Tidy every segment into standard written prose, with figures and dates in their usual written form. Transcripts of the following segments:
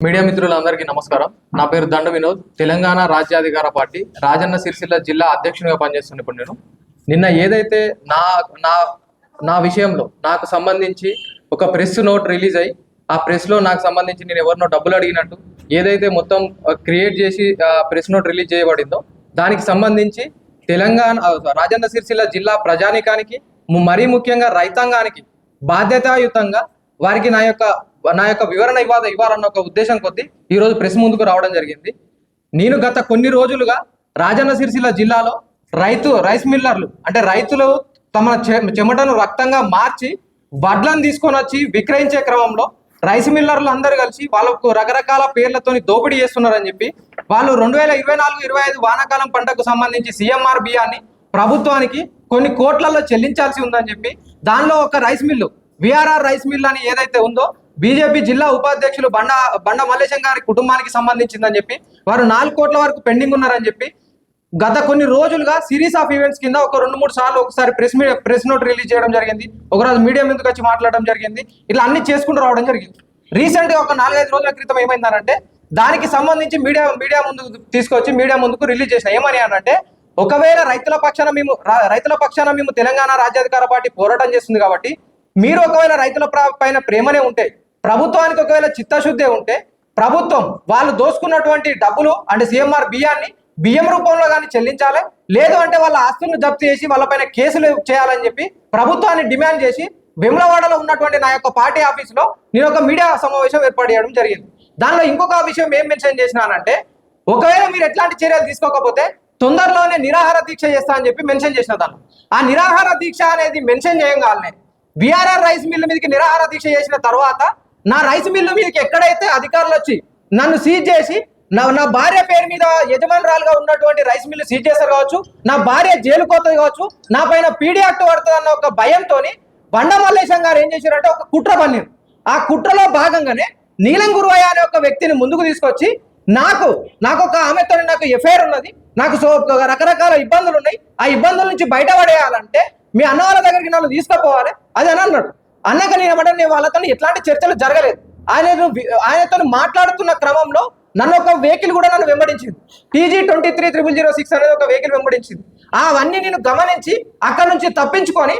Media మిత్రులందరికీ నమస్కారం. నా పేరు దండ వినోద్. తెలంగాణ రాజ్యాధికార పార్టీ రాజన్న సిరిసిల్ల జిల్లా అధ్యక్షునిగా పనిచేస్తున్న ఇప్పుడు నేను నిన్న ఏదైతే నా నా నా విషయంలో నాకు సంబంధించి ఒక ప్రెస్ నోట్ రిలీజ్ అయ్యి ఆ ప్రెస్లో నాకు సంబంధించి నేను ఎవరినో డబ్బులు అడిగినట్టు ఏదైతే మొత్తం క్రియేట్ చేసి ప్రెస్ నోట్ రిలీజ్ చేయబడిందో దానికి సంబంధించి తెలంగాణ రాజన్న సిరిసిల్ల జిల్లా ప్రజానికానికి మరీ ముఖ్యంగా రైతాంగానికి బాధ్యతాయుతంగా వారికి నా యొక్క వివరణ ఇవ్వాలన్న ఒక ఉద్దేశం కొద్దీ ఈరోజు ప్రెస్ ముందుకు రావడం జరిగింది. నేను గత కొన్ని రోజులుగా రాజన్న సిరిసిల్ల జిల్లాలో రైస్ మిల్లర్లు అంటే రైతులు తమ చెమటను రక్తంగా మార్చి వడ్లను తీసుకొని వచ్చి విక్రయించే క్రమంలో రైస్ మిల్లర్లు అందరూ కలిసి వాళ్ళకు రకరకాల పేర్లతోని దోపిడీ చేస్తున్నారని చెప్పి వాళ్ళు 2024-25 వానాకాలం పంటకు సంబంధించి సిఎంఆర్ బియ్యాన్ని ప్రభుత్వానికి కొన్ని కోట్లలో చెల్లించాల్సి ఉందని చెప్పి దానిలో ఒక rice mill VRR rice mill అని ఏదైతే ఉందో బీజేపీ జిల్లా ఉపాధ్యక్షులు బండ మల్లేశం గారి కుటుంబానికి సంబంధించిందని చెప్పి వారు 4 కోట్ల వరకు పెండింగ్ ఉన్నారని చెప్పి గత కొన్ని రోజులుగా సిరీస్ ఆఫ్ ఈవెంట్స్ కింద ఒక 2-3 సార్లు ఒకసారి ప్రెస్ నోట్ రిలీజ్ చేయడం జరిగింది. ఒకరోజు మీడియా ముందుకు వచ్చి మాట్లాడడం జరిగింది. ఇట్లా అన్ని చేసుకుంటూ రావడం జరిగింది. రీసెంట్ గా ఒక 4-5 రోజుల క్రితం ఏమైందనంటే దానికి సంబంధించి మీడియా ముందుకు తీసుకొచ్చి మీడియా ముందుకు రిలీజ్ చేసిన ఏమని అనంటే ఒకవేళ రైతుల పక్షాన మేము తెలంగాణ రాజ్యాధికార పార్టీ పోరాటం చేస్తుంది కాబట్టి మీరు ఒకవేళ రైతుల పైన ప్రేమనే ఉంటే ప్రభుత్వానికి ఒకవేళ చిత్తశుద్ధి ఉంటే ప్రభుత్వం వాళ్ళు దోసుకున్నటువంటి డబ్బులు అంటే సిఎంఆర్ బియ్యాన్ని బియ్యం రూపంలో కానీ చెల్లించాలి, లేదు అంటే వాళ్ళ ఆస్తులను జప్తు చేసి వాళ్ళపైన కేసులు చేయాలని చెప్పి ప్రభుత్వాన్ని డిమాండ్ చేసి వెములవాడలో ఉన్నటువంటి నా యొక్క పార్టీ ఆఫీసులో నేను ఒక మీడియా సమావేశం ఏర్పాటు చేయడం జరిగింది. దానిలో ఇంకొక విషయం ఏం మెన్షన్ చేసినానంటే ఒకవేళ మీరు ఎట్లాంటి చర్యలు తీసుకోకపోతే తొందరలోనే నిరాహార దీక్ష చేస్తా అని చెప్పి మెన్షన్ చేసిన దాన్ని ఆ నిరాహార దీక్ష అనేది మెన్షన్ చేయంగానే విఆర్ఆర్ రైస్ మిల్లు మీదకి నిరాహార దీక్ష చేసిన తర్వాత నా రైస్ మిల్లు మీదకి ఎక్కడైతే అధికారులు వచ్చి నన్ను సీజ్ చేసి నా భార్య పేరు మీద యజమానురాలుగా ఉన్నటువంటి రైస్ మిల్లు సీజ్ చేశారు కావచ్చు, నా భార్య జైలు కోతది కావచ్చు, నా పైన పీడీ యాక్ట్ పడుతుంది అన్న ఒక భయంతో బండ మల్లేశం గారు ఏం చేశారంటే ఒక కుట్ర పన్నారు. ఆ కుట్రలో భాగంగానే నీలం గురువయ్య అనే ఒక వ్యక్తిని ముందుకు తీసుకొచ్చి నాకు ఒక ఆమెతో నాకు ఎఫ్ఐఆర్ ఉన్నది, నాకు రకరకాల ఇబ్బందులు ఉన్నాయి, ఆ ఇబ్బందుల నుంచి బయటపడేయాలంటే మీ అన్న వాళ్ళ దగ్గరికి నన్ను తీసుకుపోవాలి అది అని అన్నాడు. అన్నాక నేను వాళ్ళతో ఎట్లాంటి చర్చలు జరగలేదు. ఆయనతో మాట్లాడుతున్న క్రమంలో నన్ను ఒక వెహికల్ కూడా నన్ను వెంబడించింది. TG 230006 అనేది ఒక వెహికల్ వెంబడించింది. అవన్నీ నేను గమనించి అక్కడ నుంచి తప్పించుకొని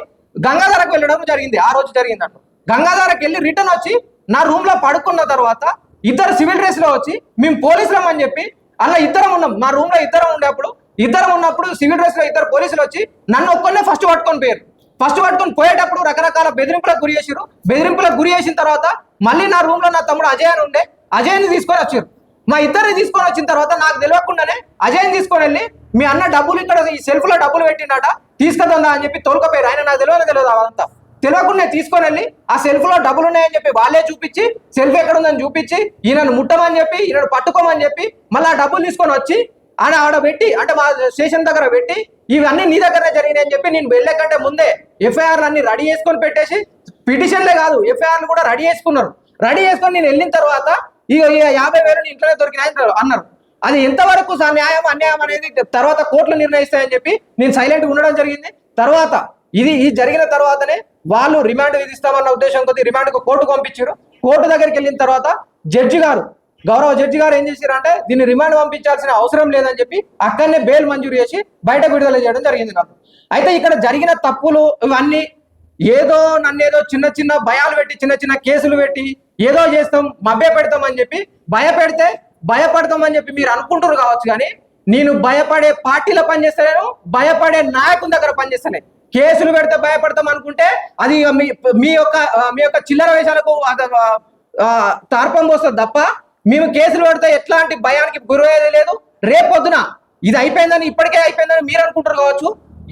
గంగాధరకు వెళ్ళడం జరిగింది. ఆ రోజు జరిగిందంట. గంగాధరకు వెళ్ళి రిటర్న్ వచ్చి నా రూమ్ లో పడుకున్న తర్వాత ఇద్దరు సివిల్ డ్రెస్ లో వచ్చి మేము పోలీసులం అని చెప్పి అలా ఇద్దరం ఉన్నాం. మా రూమ్ లో ఇద్దరం ఉన్నప్పుడు సివిల్ డ్రెస్ లో ఇద్దరు పోలీసులు వచ్చి నన్ను ఒక్కనే ఫస్ట్ పట్టుకొని పోయారు. ఫస్ట్ పట్టుకొని పోయేటప్పుడు రకరకాల బెదిరింపులకు గురి చేసిన తర్వాత మళ్ళీ నా రూమ్ లో నా తమ్ముడు అజయ్ అని ఉండే అజయ్ని తీసుకొని వచ్చారు. మా ఇద్దరిని తీసుకొని వచ్చిన తర్వాత నాకు తెలియకుండానే అజయ్ని తీసుకొని వెళ్ళి మీ అన్న డబ్బులు ఇక్కడ ఈ సెల్ఫ్ లో డబ్బులు పెట్టిండట తీసుకుందా అని చెప్పి తోలుకపోయారు. ఆయన నాకు తెలియదు అదంతా తెలియకుండా తీసుకొని వెళ్ళి ఆ సెల్ఫ్ లో డబ్బులు ఉన్నాయని చెప్పి వాళ్ళే చూపించి సెల్ఫ్ ఎక్కడ ఉందని చూపించి ఈయనను ముట్టమని చెప్పి ఈయనను పట్టుకోమని చెప్పి మళ్ళీ ఆ డబ్బులు తీసుకొని వచ్చి ఆడ పెట్టి అంటే మా స్టేషన్ దగ్గర పెట్టి ఇవన్నీ నీ దగ్గరనే జరిగినాయి అని చెప్పి నేను వెళ్ళే కంటే ముందే ఎఫ్ఐఆర్లు అన్ని రెడీ చేసుకొని పెట్టేసి పిటిషన్లే కాదు ఎఫ్ఐఆర్లు కూడా రెడీ చేసుకున్నారు. రెడీ చేసుకొని నేను వెళ్ళిన తర్వాత ఇక 50,000 ఇంట్లోనే దొరికినాయని అన్నారు. అది ఎంతవరకు న్యాయం అన్యాయం అనేది తర్వాత కోర్టులు నిర్ణయిస్తాయని చెప్పి నేను సైలెంట్గా ఉండడం జరిగింది. తర్వాత ఇది జరిగిన తర్వాతనే వాళ్ళు రిమాండ్ విధిస్తామన్న ఉద్దేశం కొద్ది రిమాండ్కు కోర్టుకు పంపించారు. కోర్టు దగ్గరికి వెళ్ళిన తర్వాత గౌరవ జడ్జి గారు ఏం చేశారంటే దీన్ని రిమాండ్ పంపించాల్సిన అవసరం లేదని చెప్పి అక్కడనే బెయిల్ మంజూరు చేసి బయట విడుదల చేయడం జరిగింది నాకు. అయితే ఇక్కడ జరిగిన తప్పులు ఇవన్నీ నన్నేదో చిన్న భయాలు పెట్టి చిన్న కేసులు పెట్టి ఏదో చేస్తాం మభ్య పెడతామని చెప్పి భయపడతామని చెప్పి మీరు అనుకుంటారు కావచ్చు. కానీ నేను భయపడే పార్టీలో పనిచేస్తలేను, భయపడే నాయకుల దగ్గర పనిచేస్తాను. కేసులు పెడితే భయపడతాం అనుకుంటే అది మీ యొక్క చిల్లర వేషాలకు తార్పం పోస్తుంది తప్ప మేము కేసులు పెడితే ఎట్లాంటి భయానికి గురయ్యేది లేదు. రేపొద్దున ఇది ఇప్పటికే అయిపోయిందని మీరు అనుకుంటారు కావచ్చు.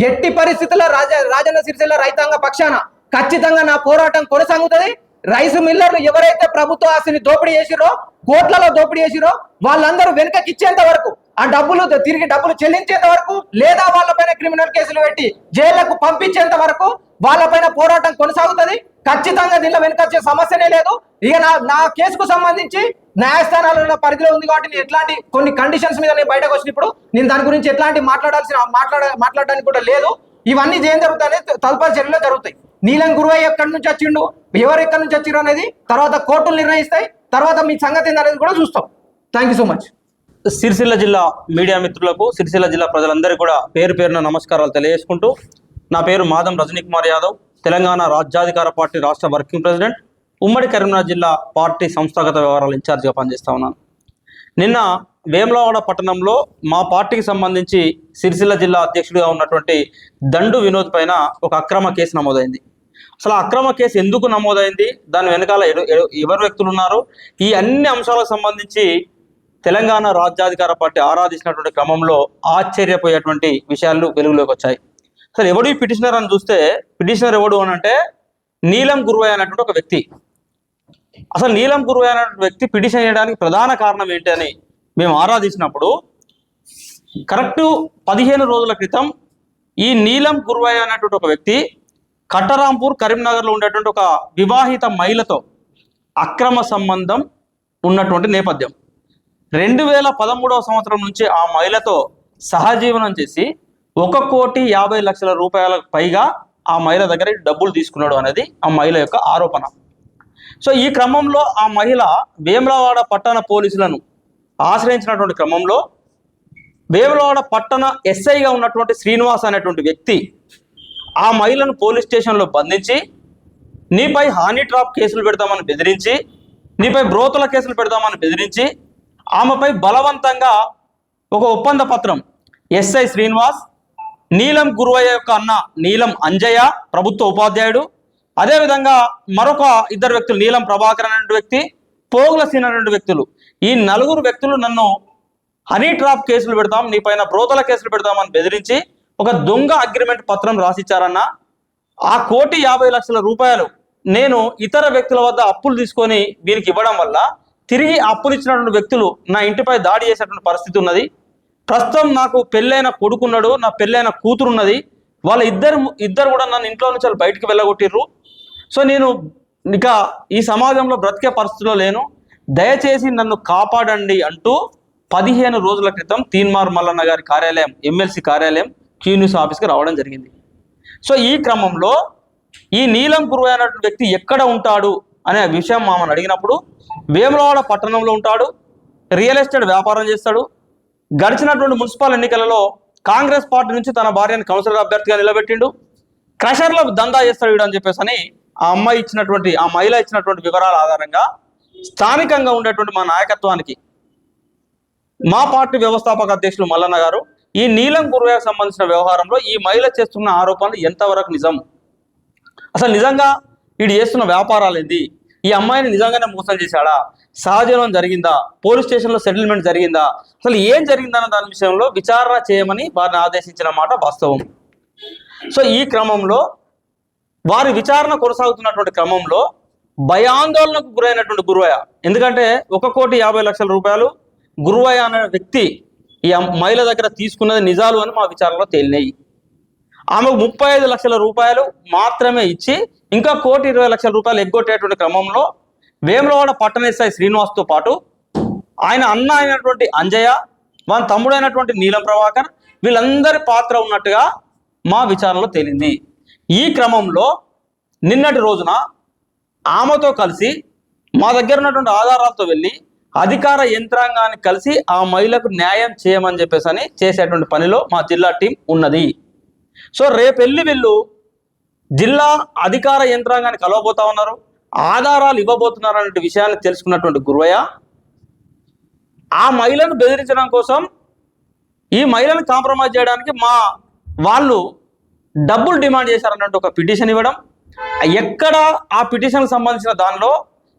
ఎట్టి పరిస్థితుల్లో రాజన్న సిరిసిల్ల రైతాంగ పక్షాన ఖచ్చితంగా నా పోరాటం కొనసాగుతుంది. రైస్ మిల్లర్లు ఎవరైతే ప్రభుత్వ ఆస్తిని దోపిడీ చేసిరో కోట్లలో దోపిడీ చేసిరో వాళ్ళందరూ వెనుకకి ఇచ్చేంత వరకు ఆ తిరిగి డబ్బులు చెల్లించేంత వరకు లేదా వాళ్ళపైన క్రిమినల్ కేసులు పెట్టి జైళ్లకు పంపించేంత వరకు వాళ్ళపైన పోరాటం కొనసాగుతుంది. ఖచ్చితంగా దీనిలో వెనుకొచ్చే సమస్యనే లేదు. ఇక నా కేసుకు సంబంధించి న్యాయస్థానాల పరిధిలో ఉంది కాబట్టి నేను ఎట్లాంటి కొన్ని కండిషన్స్ మీద నేను బయటకు వచ్చినప్పుడు నేను దాని గురించి ఎట్లాంటి మాట్లాడడానికి కూడా లేదు. ఇవన్నీ ఏం జరుగుతాయి తదుపరి చర్యలో జరుగుతాయి. నీలం గురువయ్య ఎక్కడి నుంచి వచ్చిండు, ఎవరు ఎక్కడి నుంచి వచ్చిండ్రు అనేది తర్వాత కోర్టులు నిర్ణయిస్తాయి. తర్వాత మీ సంగతి ఏందనేది కూడా చూస్తాం. Thank you so much. Sircilla జిల్లా మీడియా మిత్రులకు, సిరిసిల్ల జిల్లా ప్రజలందరికీ కూడా పేరు పేరున నమస్కారాలు తెలియజేసుకుంటూ, నా పేరు మాదం రజనీ కుమార్ యాదవ్, తెలంగాణ రాజ్యాధికార పార్టీ రాష్ట్ర వర్కింగ్ ప్రెసిడెంట్, ఉమ్మడి కరీంనగర్ జిల్లా పార్టీ సంస్థాగత వ్యవహారాల ఇన్ఛార్జిగా పనిచేస్తా ఉన్నాను. నిన్న వేములవాడ పట్టణంలో మా పార్టీకి సంబంధించి సిరిసిల్ల జిల్లా అధ్యక్షుడిగా ఉన్నటువంటి దండు వినోద్ పైన ఒక అక్రమ కేసు నమోదైంది. అసలు అక్రమ కేసు ఎందుకు నమోదైంది, దాని వెనకాల ఎవరు వ్యక్తులు ఉన్నారు, ఈ అన్ని అంశాలకు సంబంధించి తెలంగాణ రాజ్యాధికార పార్టీ ఆరాధించినటువంటి క్రమంలో ఆశ్చర్యపోయేటువంటి విషయాలు వెలుగులోకి వచ్చాయి. అసలు ఎవడు ఈ పిటిషనర్ అని చూస్తే, పిటిషనర్ ఎవడు అని అంటే నీలం గురువయ్య అనేటువంటి ఒక వ్యక్తి. అసలు నీలం గురువయ్య అనేటువంటి వ్యక్తి పిటిషన్ చేయడానికి ప్రధాన కారణం ఏంటి అని మేము ఆరాధించినప్పుడు, కరెక్ట్ 15 రోజుల క్రితం ఈ నీలం గురువయ్య అనేటువంటి ఒక వ్యక్తి కట్టరాంపూర్ కరీంనగర్లో ఉండేటువంటి ఒక వివాహిత మహిళతో అక్రమ సంబంధం ఉన్నటువంటి నేపథ్యం. 2013వ సంవత్సరం నుంచి ఆ మహిళతో సహజీవనం చేసి 1,50,00,000 రూపాయలకు పైగా ఆ మహిళ దగ్గర డబ్బులు తీసుకున్నాడు అనేది ఆ మహిళ యొక్క ఆరోపణ. సో ఈ క్రమంలో ఆ మహిళ వేములవాడ పట్టణ పోలీసులను ఆశ్రయించినటువంటి క్రమంలో వేములవాడ పట్టణ ఎస్ఐగా ఉన్నటువంటి శ్రీనివాస్ అనేటువంటి వ్యక్తి ఆ మహిళను పోలీస్ స్టేషన్లో బంధించి, నీపై హానీ ట్రాప్ కేసులు పెడతామని బెదిరించి, నీపై బ్రోతుల కేసులు పెడతామని బెదిరించి, ఆమెపై బలవంతంగా ఒక ఒప్పంద పత్రం ఎస్ఐ శ్రీనివాస్, నీలం గురువయ్య యొక్క అన్న నీలం అంజయ్య ప్రభుత్వ ఉపాధ్యాయుడు, అదేవిధంగా మరొక 2 వ్యక్తులు నీలం ప్రభాకర్ అనే వ్యక్తి, పోగుల సీన్ అనే వ్యక్తులు, ఈ 4 వ్యక్తులు నన్ను హనీ ట్రాప్ కేసులు పెడతాం, నీ పైన బ్రోతల కేసులు పెడతామని బెదిరించి ఒక దొంగ అగ్రిమెంట్ పత్రం రాసిచ్చారన్న. ఆ 1,50,00,000 రూపాయలు నేను ఇతర వ్యక్తుల వద్ద అప్పులు తీసుకొని వీరికి ఇవ్వడం వల్ల తిరిగి అప్పులు ఇచ్చినటువంటి వ్యక్తులు నా ఇంటిపై దాడి చేసేటువంటి పరిస్థితి ఉన్నది. ప్రస్తుతం నాకు పెళ్ళైన కొడుకున్నాడు, నా పెళ్ళైన కూతురున్నది, వాళ్ళ ఇద్దరు కూడా నన్ను ఇంట్లో నుంచి బయటికి వెళ్ళగొట్టిర్రు. సో నేను ఇక ఈ సమాజంలో బ్రతికే పరిస్థితిలో లేను, దయచేసి నన్ను కాపాడండి అంటూ 15 రోజుల క్రితం తీన్మార్ మల్లన్న గారి కార్యాలయం, ఎమ్మెల్సీ కార్యాలయం క్యూన్యూస్ ఆఫీస్కి రావడం జరిగింది. సో ఈ క్రమంలో ఈ నీలం గురువయ్య అనేటువంటి వ్యక్తి ఎక్కడ ఉంటాడు అనే విషయం మామని అడిగినప్పుడు, వేములవాడ పట్టణంలో ఉంటాడు, రియల్ ఎస్టేట్ వ్యాపారం చేస్తాడు, గడిచినటువంటి మున్సిపల్ ఎన్నికలలో కాంగ్రెస్ పార్టీ నుంచి తన భార్యను కౌన్సిలర్ అభ్యర్థిగా నిలబెట్టిండు, క్రషర్లో దందా చేస్తాడు వీడు అని చెప్పేసి ఆ మహిళ ఇచ్చినటువంటి వివరాల ఆధారంగా స్థానికంగా ఉండేటువంటి మా నాయకత్వానికి, మా పార్టీ వ్యవస్థాపక అధ్యక్షులు మల్లన్న గారు ఈ నీలం గురువయ్యకు సంబంధించిన వ్యవహారంలో ఈ మహిళ చేస్తున్న ఆరోపణలు ఎంతవరకు నిజం, అసలు నిజంగా వీడు చేస్తున్న వ్యాపారాలు ఏంది, ఈ అమ్మాయిని నిజంగానే మోసం చేశాడా, సహజీవనం జరిగిందా, పోలీస్ స్టేషన్లో సెటిల్మెంట్ జరిగిందా, అసలు ఏం జరిగిందన్న దాని విషయంలో విచారణ చేయమని వారిని ఆదేశించిన మాట వాస్తవం. సో ఈ క్రమంలో వారి విచారణ కొనసాగుతున్నటువంటి క్రమంలో భయాందోళనకు గురైనటువంటి గురువయ్య, ఎందుకంటే 1,50,00,000 రూపాయలు గురువయ్య అనే వ్యక్తి ఈ మహిళ దగ్గర తీసుకున్నది నిజాలు అని మా విచారణలో తేలినాయి. ఆమెకు 35 లక్షల రూపాయలు మాత్రమే ఇచ్చి ఇంకా 1,20,00,000 రూపాయలు ఎగ్గొట్టేటువంటి క్రమంలో వేములవాడ పట్టణ ఎస్ఐ శ్రీనివాస్తో పాటు ఆయన అన్న అయినటువంటి అంజయ్య, వాళ్ళ తమ్ముడైనటువంటి నీలం ప్రభాకర్, వీళ్ళందరి పాత్ర ఉన్నట్టుగా మా విచారణలో తేలింది. ఈ క్రమంలో నిన్నటి రోజున ఆమెతో కలిసి మా దగ్గర ఉన్నటువంటి ఆధారాలతో వెళ్ళి అధికార యంత్రాంగాన్ని కలిసి ఆ మహిళకు న్యాయం చేయమని చెప్పేసి చేసేటువంటి పనిలో మా జిల్లా టీం ఉన్నది. సో రేపెళ్ళి వీళ్ళు జిల్లా అధికార యంత్రాంగాన్ని కలవబోతా ఉన్నారు, ఆధారాలు ఇవ్వబోతున్నారు అనే విషయాన్ని తెలుసుకున్నటువంటి గురువయ్య ఆ మహిళను బెదిరించడం కోసం, ఈ మహిళను కాంప్రమైజ్ చేయడానికి వాళ్ళు డబ్బులు డిమాండ్ చేశారన్నట్టు ఒక పిటిషన్ ఇవ్వడం, ఎక్కడ ఆ పిటిషన్కి సంబంధించిన దానిలో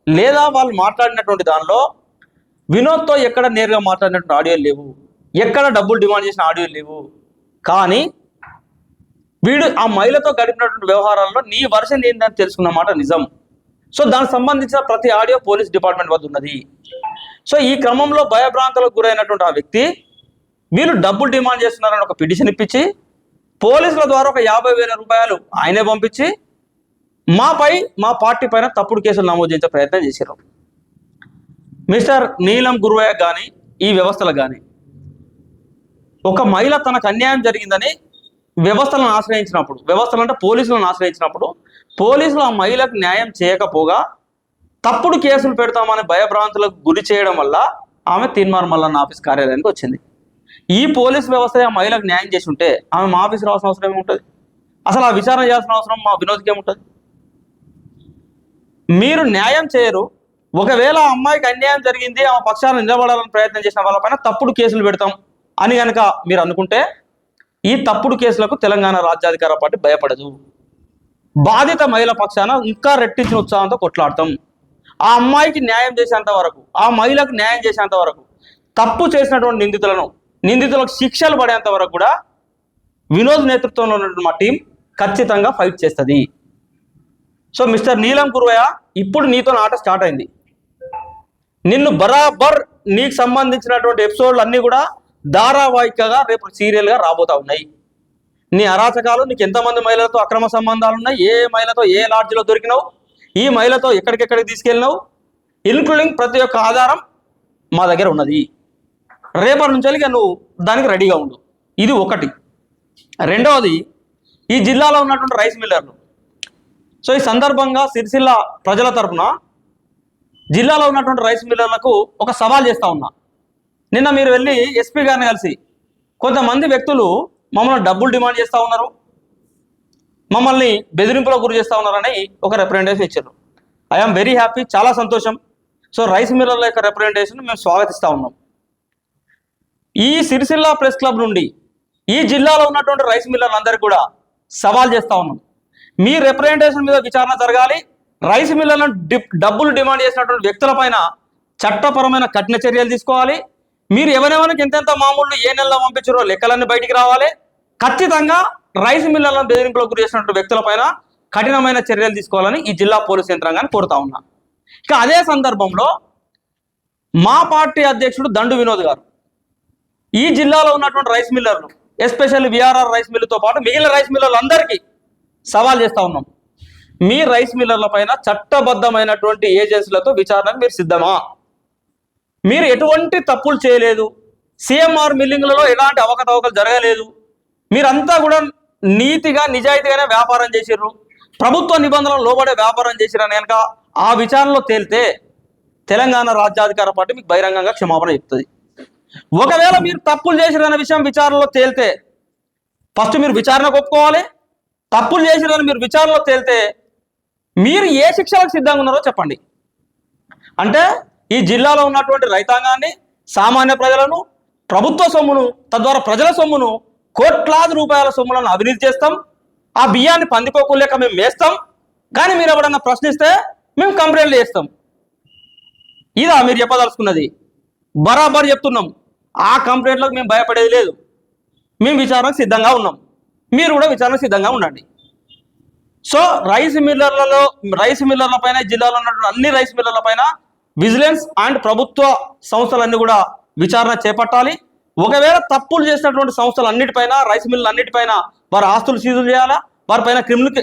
లేదా వాళ్ళు మాట్లాడినటువంటి దానిలో వినోద్తో ఎక్కడ నేరుగా మాట్లాడినటువంటి ఆడియోలు లేవు, ఎక్కడ డబ్బులు డిమాండ్ చేసిన ఆడియోలు లేవు. కానీ వీడు ఆ మహిళతో గడిపినటువంటి వ్యవహారాల్లో నీ వర్షన్ ఏంటని తెలుసుకున్న మాట నిజం. సో దానికి సంబంధించిన ప్రతి ఆడియో పోలీస్ డిపార్ట్మెంట్ వద్ద ఉన్నది. సో ఈ క్రమంలో భయభ్రాంతులకు గురైనటువంటి ఆ వ్యక్తి వీళ్ళు డబ్బులు డిమాండ్ చేస్తున్నారని ఒక పిటిషన్ ఇప్పించి పోలీసుల ద్వారా ఒక 50,000 రూపాయలు ఆయనే పంపించి మా పార్టీ పైన తప్పుడు కేసులు నమోదు చేసే ప్రయత్నం చేశారు. మిస్టర్ నీలం గురువయ్య కానీ ఈ వ్యవస్థలకు కానీ ఒక మహిళ తనకు అన్యాయం జరిగిందని వ్యవస్థలను ఆశ్రయించినప్పుడు, వ్యవస్థలు అంటే పోలీసులను ఆశ్రయించినప్పుడు పోలీసులు ఆ మహిళకు న్యాయం చేయకపోగా తప్పుడు కేసులు పెడతామని భయభ్రాంతులకు గురి చేయడం వల్ల ఆమె తీన్మార్ మల్లన్న ఆఫీస్ కార్యాలయానికి వచ్చింది. ఈ పోలీస్ వ్యవస్థ ఆ మహిళకు న్యాయం చేసి ఉంటే ఆమె మా ఆఫీస్ రావాల్సిన అవసరం ఏముంటుంది? అసలు ఆ విచారణ చేయాల్సిన అవసరం మా వినోద్కి ఏముంటుంది? మీరు న్యాయం చేయరు. ఒకవేళ ఆ అమ్మాయికి అన్యాయం జరిగింది, ఆమె పక్షాన్ని నిలబడాలని ప్రయత్నం చేసిన వాళ్ళపైన తప్పుడు కేసులు పెడతాం అని కనుక మీరు అనుకుంటే ఈ తప్పుడు కేసులకు తెలంగాణ రాజ్యాధికార పార్టీ భయపడదు. బాధిత మహిళ పక్షాన ఇంకా రెట్టించిన ఉత్సాహంతో కొట్లాడతాం. ఆ అమ్మాయికి న్యాయం చేసేంత వరకు, ఆ మహిళకు న్యాయం చేసేంత వరకు, తప్పు చేసినటువంటి నిందితులకు శిక్షలు పడేంత వరకు కూడా వినోద్ నేతృత్వంలో ఉన్నటువంటి మా టీం ఖచ్చితంగా ఫైట్ చేస్తుంది. సో మిస్టర్ నీలం కురువయ్య, ఇప్పుడు నీతో ఆట స్టార్ట్ అయింది. నిన్ను బరాబర్ నీకు సంబంధించినటువంటి ఎపిసోడ్లు అన్నీ కూడా ధారావాహికగా రేపు సీరియల్గా రాబోతా ఉన్నాయి. నీ అరాచకాలు, నీకు ఎంతమంది మహిళలతో అక్రమ సంబంధాలు ఉన్నాయి, ఏ మహిళతో ఏ లాడ్జిలో దొరికినావు, ఈ మహిళతో ఎక్కడికెక్కడికి తీసుకెళ్ళినావు, ఇన్క్లూడింగ్ ప్రతి ఒక్క ఆధారం మా దగ్గర ఉన్నది. రేపటి నుంచి నువ్వు దానికి రెడీగా ఉండు. ఇది ఒకటి. రెండవది, ఈ జిల్లాలో ఉన్నటువంటి రైస్ మిల్లర్లు. సో ఈ సందర్భంగా సిరిసిల్ల ప్రజల తరఫున జిల్లాలో ఉన్నటువంటి రైస్ మిల్లర్లకు ఒక సవాల్ చేస్తూ ఉన్నా. నిన్న మీరు వెళ్ళి ఎస్పీ గారిని కలిసి కొంతమంది వ్యక్తులు మమ్మల్ని డబ్బులు డిమాండ్ చేస్తూ ఉన్నారు, మమ్మల్ని బెదిరింపులకు గురి చేస్తూ ఉన్నారని ఒక రిప్రజెంటేషన్ ఇచ్చారు. ఐఎమ్ వెరీ హ్యాపీ, చాలా సంతోషం. సో రైస్ మిల్లర్ల యొక్క రిప్రజెంటేషన్ మేము స్వాగతిస్తూ ఉన్నాం. ఈ సిరిసిల్ల ప్రెస్ క్లబ్ నుండి ఈ జిల్లాలో ఉన్నటువంటి రైస్ మిల్లర్లందరికీ కూడా సవాల్ చేస్తూ ఉన్నాం. మీ రిప్రజెంటేషన్ మీద విచారణ జరగాలి. రైస్ మిల్లర్లను డబ్బులు డిమాండ్ చేసినటువంటి వ్యక్తులపైన చట్టపరమైన కఠిన చర్యలు తీసుకోవాలి. మీరు ఎవరెవరికి ఎంతెంత మామూలు ఏ నెలలో పంపించారో లెక్కలన్నీ బయటికి రావాలి. ఖచ్చితంగా రైస్ మిల్లర్లను బెదిరింపులకు గురి చేసినటువంటి వ్యక్తులపైన కఠినమైన చర్యలు తీసుకోవాలని ఈ జిల్లా పోలీస్ యంత్రాంగాన్ని కోరుతా ఉన్నా. ఇక అదే సందర్భంలో మా పార్టీ అధ్యక్షుడు దండు వినోద్ గారు ఈ జిల్లాలో ఉన్నటువంటి రైస్ మిల్లర్లు, ఎస్పెషల్లీ విఆర్ఆర్ రైస్ మిల్లుతో పాటు మిగిలిన రైస్ మిల్లర్లందరికీ సవాల్ చేస్తూ ఉన్నాం. మీ రైస్ మిల్లర్ల పైన చట్టబద్ధమైనటువంటి ఏజెన్సీలతో విచారణకు మీరు సిద్ధమా? మీరు ఎటువంటి తప్పులు చేయలేదు, సిఎంఆర్ మిల్లింగ్లలో ఎలాంటి అవకతవకలు జరగలేదు, మీరంతా కూడా నీతిగా నిజాయితీగానే వ్యాపారం చేసిర్రు, ప్రభుత్వ నిబంధనలు లోబడే వ్యాపారం చేసిరని కనుక ఆ విచారణలో తేలితే తెలంగాణ రాజ్యాధికార పార్టీ మీకు బహిరంగంగా క్షమాపణ చెప్తుంది. ఒకవేళ మీరు తప్పులు చేసిరన్న విషయం విచారణలో తేలితే ఫస్ట్ మీరు విచారణకు ఒప్పుకోవాలి. తప్పులు చేసిరని మీరు విచారణలో తేలితే మీరు ఏ శిక్షలకు సిద్ధంగా ఉన్నారో చెప్పండి. అంటే ఈ జిల్లాలో ఉన్నటువంటి రైతాంగాన్ని, సామాన్య ప్రజలను, ప్రభుత్వ సొమ్మును, తద్వారా ప్రజల సొమ్మును, కోట్లాది రూపాయల సొమ్ములను అవినీతి చేస్తాం. ఆ బియ్యాన్ని పందిపోకులేక మేము వేస్తాం. కానీ మీరు ఎవడన్నా ప్రశ్నిస్తే మేము కంప్లైంట్లు చేస్తాం. ఇదా మీరు చెప్పదలుచుకున్నది? బరాబర్ చెప్తున్నాం. ఆ కంప్లైంట్లకు మేము భయపడేది లేదు. మేము విచారణకు సిద్ధంగా ఉన్నాం. మీరు కూడా విచారణకు సిద్ధంగా ఉండండి. సో రైస్ మిల్లర్ల పైన, జిల్లాలో ఉన్నటువంటి అన్ని రైస్ మిల్లర్ల పైన విజిలెన్స్ అండ్ ప్రభుత్వ సంస్థలన్నీ కూడా విచారణ చేపట్టాలి. ఒకవేళ తప్పులు చేసినటువంటి సంస్థలన్నిటిపైన, రైస్ మిల్లు అన్నిటిపైన వారి ఆస్తులు సీజులు చేయాలా, వారిపైన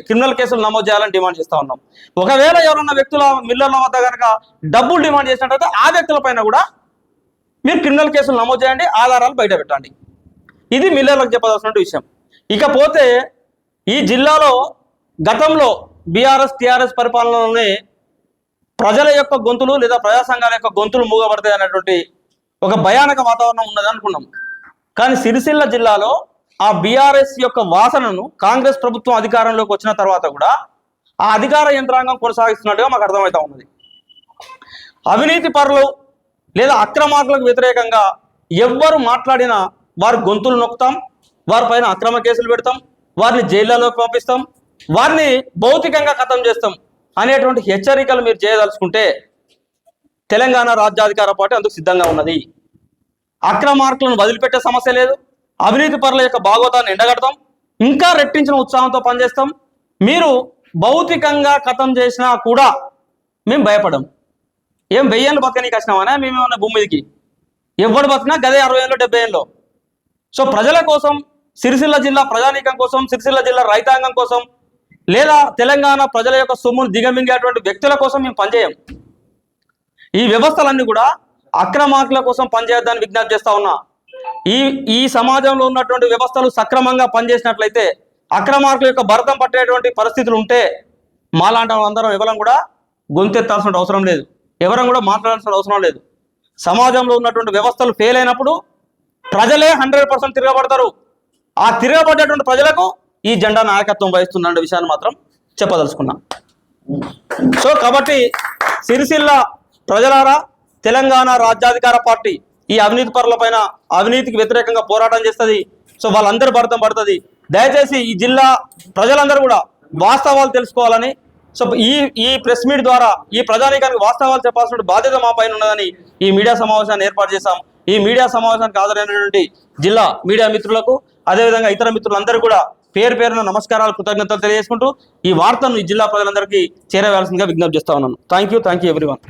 క్రిమినల్ కేసులు నమోదు చేయాలని డిమాండ్ చేస్తూ ఉన్నాం. ఒకవేళ ఎవరన్నా వ్యక్తుల మిల్లర్ల వద్ద కనుక డబ్బులు డిమాండ్ చేసినట్టయితే ఆ వ్యక్తులపైన కూడా మీరు క్రిమినల్ కేసులు నమోదు చేయండి, ఆధారాలు బయట పెట్టండి. ఇది మిల్లర్లకు చెప్పదలసిన విషయం. ఇకపోతే ఈ జిల్లాలో గతంలో బీఆర్ఎస్ టీఆర్ఎస్ పరిపాలనలోనే ప్రజల యొక్క గొంతులు లేదా ప్రజా సంఘాల యొక్క గొంతులు మూగబడతాయి అన్నటువంటి ఒక భయానక వాతావరణం ఉన్నది అనుకున్నాం. కానీ సిరిసిల్ల జిల్లాలో ఆ బీఆర్ఎస్ యొక్క వాసనను కాంగ్రెస్ ప్రభుత్వం అధికారంలోకి వచ్చిన తర్వాత కూడా ఆ అధికార యంత్రాంగం కొనసాగిస్తున్నట్టుగా మాకు అర్థమవుతా ఉన్నది. అవినీతి పరులు లేదా అక్రమార్కులకు వ్యతిరేకంగా ఎవ్వరు మాట్లాడినా వారి గొంతులు నొక్కుతాం, వారిపైన అక్రమ కేసులు పెడతాం, వారిని జైళ్లలోకి పంపిస్తాం, వారిని భౌతికంగా ఖతం చేస్తాం అనేటువంటి హెచ్చరికలు మీరు చేయదలుచుకుంటే తెలంగాణ రాజ్యాధికార పార్టీ అందుకు సిద్ధంగా ఉన్నది. అక్రమార్కులను వదిలిపెట్టే సమస్య లేదు. అవినీతి పరుల యొక్క భాగవతాన్ని ఎండగడతాం, ఇంకా రెట్టించిన ఉత్సాహంతో పనిచేస్తాం. మీరు భౌతికంగా ఖతం చేసినా కూడా మేము భయపడం. ఏం 1000 ఏళ్ళు బతకనీకి వచ్చినామనే మేమేమన్నా భూమి మీదకి? ఎవడు బతికినా గదే 60 ఏళ్ళు 70 ఏళ్ళు. సో ప్రజల కోసం, సిరిసిల్ల జిల్లా ప్రజానీకం కోసం, సిరిసిల్ల జిల్లా రైతాంగం కోసం, లేదా తెలంగాణ ప్రజల యొక్క సొమ్మును దిగమింగేటువంటి వ్యక్తుల కోసం మేము పనిచేయం. ఈ వ్యవస్థలన్నీ కూడా అక్రమార్కుల కోసం పనిచేయొద్దని విజ్ఞప్తి చేస్తా ఉన్నా. ఈ సమాజంలో ఉన్నటువంటి వ్యవస్థలు సక్రమంగా పనిచేసినట్లయితే, అక్రమార్కుల యొక్క భరతం పట్టేటువంటి పరిస్థితులు ఉంటే మాలాంటి అందరం ఎవరం కూడా గొంతెత్తాల్సిన అవసరం లేదు, ఎవరం కూడా మాట్లాడాల్సిన అవసరం లేదు. సమాజంలో ఉన్నటువంటి వ్యవస్థలు ఫెయిల్ అయినప్పుడు ప్రజలే 100% తిరగబడతారు. ఆ తిరగబడ్డటువంటి ప్రజలకు ఈ జెండా నాయకత్వం వహిస్తుందన్న విషయాన్ని మాత్రం చెప్పదలుచుకున్నాం. సో కాబట్టి సిరిసిల్ల ప్రజలారా, తెలంగాణ రాజ్యాధికార పార్టీ ఈ అవినీతి పరుల పైన అవినీతికి వ్యతిరేకంగా పోరాటం చేస్తుంది. సో వాళ్ళందరూ భర్తం పడుతుంది. దయచేసి ఈ జిల్లా ప్రజలందరూ కూడా వాస్తవాలు తెలుసుకోవాలని, సో ఈ ప్రెస్ మీట్ ద్వారా ఈ ప్రజానీకానికి వాస్తవాలు చెప్పాల్సిన బాధ్యత మా పైన ఉన్నదని ఈ మీడియా సమావేశాన్ని ఏర్పాటు చేశాం. ఈ మీడియా సమావేశానికి హాజరైనటువంటి జిల్లా మీడియా మిత్రులకు, అదేవిధంగా ఇతర మిత్రులందరూ కూడా పేరు పేరున నమస్కారాలు, కృతజ్ఞతలు తెలియజేసుకుంటూ ఈ వార్తను ఈ జిల్లా ప్రజలందరికీ చేరవేయాల్సిందిగా విజ్ఞప్తి చేస్తా ఉన్నాను. Thank you everyone.